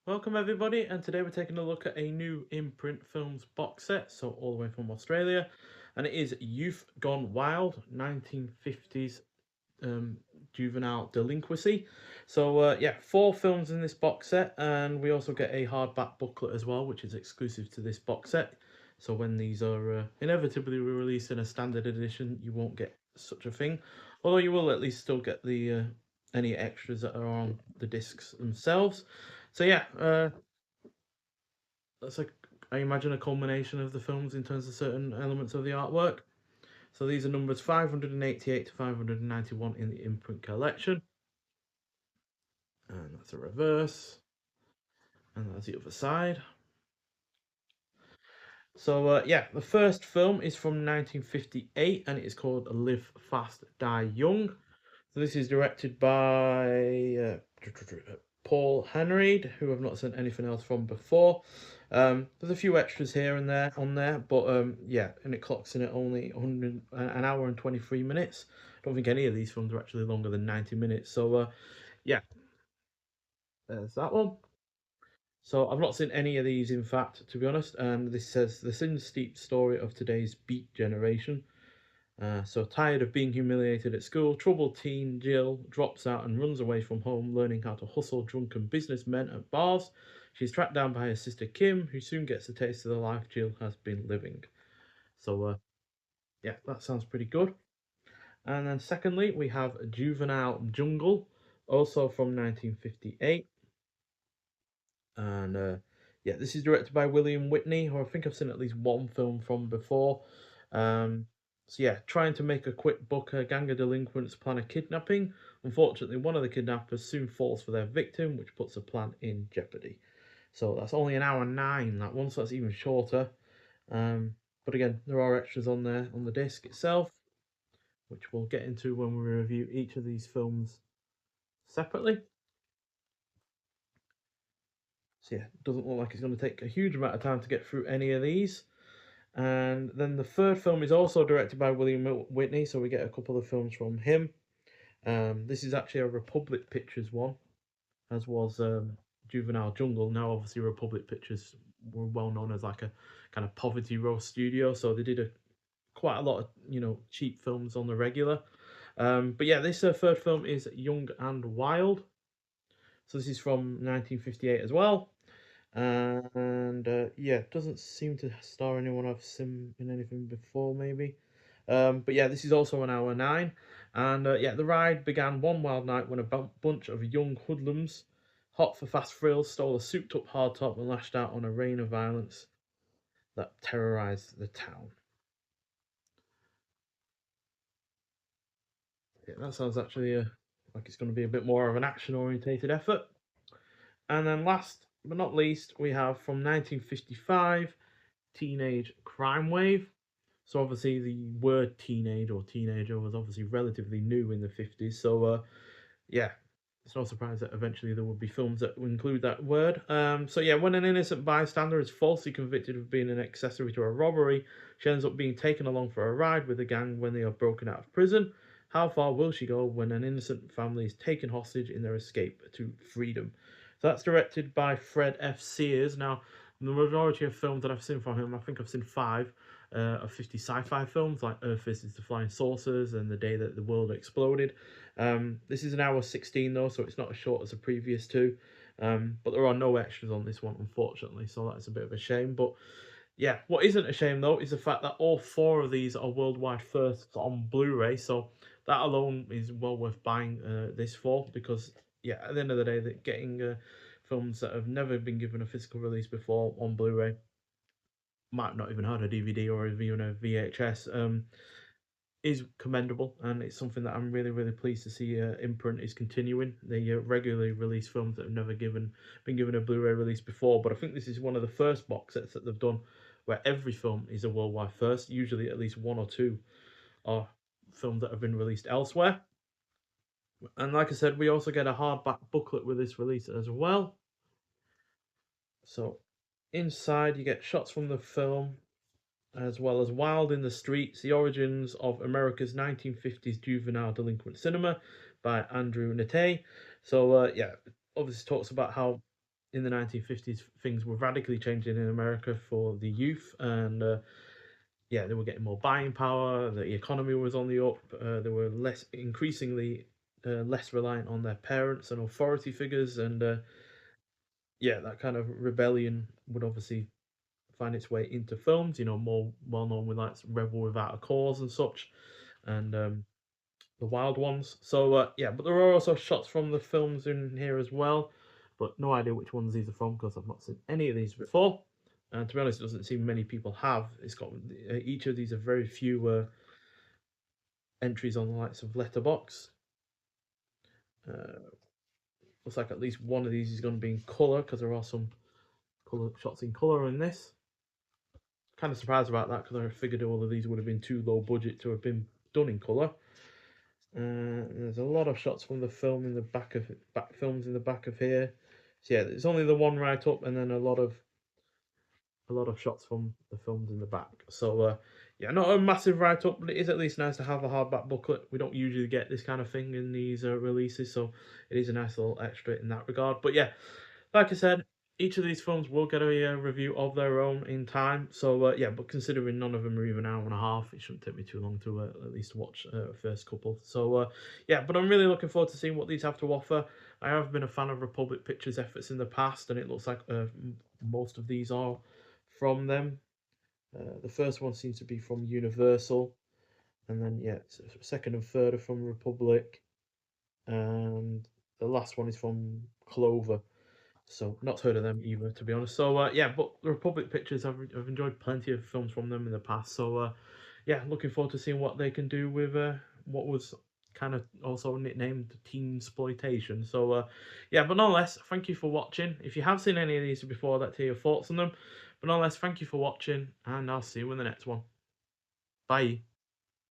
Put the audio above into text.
Welcome everybody, and today we're taking a look at a new Imprint Films box set, so all the way from Australia, and it is Youth Gone Wild, 1950s Juvenile Delinquency. So yeah, 4 films in this box set, and we also get a hardback booklet as well, which is exclusive to this box set. So when these are inevitably released in a standard edition, you won't get such a thing, although you will at least still get the any extras that are on the discs themselves. So yeah, that's like I imagine a culmination of the films in terms of certain elements of the artwork. So these are numbers 588 to 591 in the imprint collection, and that's a reverse, and that's the other side. So yeah, the first film is from 1958, and it is called Live Fast, Die Young. So this is directed by Paul Henreid, who I've not seen anything else from before. There's a few extras here and there on there, but yeah, and it clocks in at only an hour and 23 minutes. I don't think any of these films are actually longer than 90 minutes. So yeah, there's that one. So I've not seen any of these, in fact, to be honest. And this says the sin steeped story of today's beat generation. So tired of being humiliated at school, troubled teen Jill drops out and runs away from home, learning how to hustle drunken businessmen at bars. She's tracked down by her sister Kim, who soon gets a taste of the life Jill has been living. So yeah, that sounds pretty good. And then secondly, we have Juvenile Jungle, also from 1958. And yeah, this is directed by William Whitney, who I think I've seen at least one film from before. Um, so yeah, trying to make a quick buck, a gang of delinquents plan a kidnapping. Unfortunately, one of the kidnappers soon falls for their victim, which puts the plan in jeopardy. So that's only an hour 9, that one, so that's even shorter. Um, but again, there are extras on there on the disc itself, which we'll get into when we review each of these films separately. So yeah, it doesn't look like it's going to take a huge amount of time to get through any of these. And then the third film is also directed by William Whitney, so we get a couple of films from him. This is actually a Republic Pictures one, as was Juvenile Jungle. Now, obviously, Republic Pictures were well known as like a kind of poverty row studio, so they did quite a lot of cheap films on the regular. But yeah, this third film is Young and Wild. So this is from 1958 as well. And yeah, doesn't seem to star anyone I've seen in anything before, maybe. But yeah, this is also an hour 9, and yeah, the ride began one wild night when a bunch of young hoodlums, hot for fast thrills, stole a souped-up hardtop and lashed out on a rain of violence that terrorized the town. Yeah, that sounds actually like it's going to be a bit more of an action-orientated effort. And then last but not least, we have from 1955, Teenage Crime Wave. So obviously the word teenage or teenager was obviously relatively new in the 50s. So yeah, it's no surprise that eventually there would be films that would include that word. So yeah, when an innocent bystander is falsely convicted of being an accessory to a robbery, she ends up being taken along for a ride with the gang when they are broken out of prison. How far will she go when an innocent family is taken hostage in their escape to freedom? So that's directed by Fred F. Sears. Now, the majority of films that I've seen from him, I think I've seen 5 of 50 sci-fi films like Earth versus the Flying Saucers and The Day That the World Exploded. This is an hour 16 though, so it's not as short as the previous 2. But there are no extras on this one, unfortunately, so that's a bit of a shame. But yeah, what isn't a shame though is the fact that all 4 of these are worldwide firsts on Blu-ray. So that alone is well worth buying this for, because yeah, at the end of the day, that getting films that have never been given a physical release before on Blu-ray, might not even had a DVD or even a VHS, is commendable, and it's something that I'm really, really pleased to see. Imprint is continuing. They regularly release films that have never been given a Blu-ray release before, but I think this is one of the first box sets that they've done where every film is a worldwide first. Usually, at least 1 or 2 are films that have been released elsewhere. And like I said, we also get a hardback booklet with this release as well. So inside, you get shots from the film, as well as Wild in the Streets, The Origins of America's 1950s Juvenile Delinquent Cinema by Andrew Nate. So, yeah, obviously talks about how in the 1950s, things were radically changing in America for the youth, and yeah, they were getting more buying power. The economy was on the up. They were increasingly less reliant on their parents and authority figures, and yeah, that kind of rebellion would obviously find its way into films. You know, more well known with like Rebel Without a Cause and such, and the Wild Ones. So yeah, but there are also shots from the films in here as well, but no idea which ones these are from because I've not seen any of these before. And to be honest, it doesn't seem many people have. It's got each of these are very few entries on the likes of Letterbox. Uh, Looks like at least one of these is going to be in color because there are some color shots in color in this. Kind of surprised about that because I figured all of these would have been too low budget to have been done in color. There's a lot of shots from the film in the back films in the back of here. So yeah, there's only the one right up, and then a lot of shots from the films in the back. So yeah, not a massive write up, but it is at least nice to have a hardback booklet. We don't usually get this kind of thing in these releases, so it is a nice little extra in that regard. But yeah, like I said, each of these films will get a review of their own in time. So yeah, but considering none of them are even an hour and a half, it shouldn't take me too long to at least watch the first couple. So yeah, but I'm really looking forward to seeing what these have to offer. I have been a fan of Republic Pictures' efforts in the past, and it looks like most of these are from them. The first one seems to be from Universal, and then yeah, second and third are from Republic, and the last one is from Clover. So not heard of them either, to be honest. So yeah, but the Republic Pictures, I've enjoyed plenty of films from them in the past. So yeah, looking forward to seeing what they can do with what was kind of also nicknamed teen exploitation. So yeah, but nonetheless, thank you for watching. If you have seen any of these before, I'd like to hear your thoughts on them. But nonetheless, thank you for watching, and I'll see you in the next one. Bye.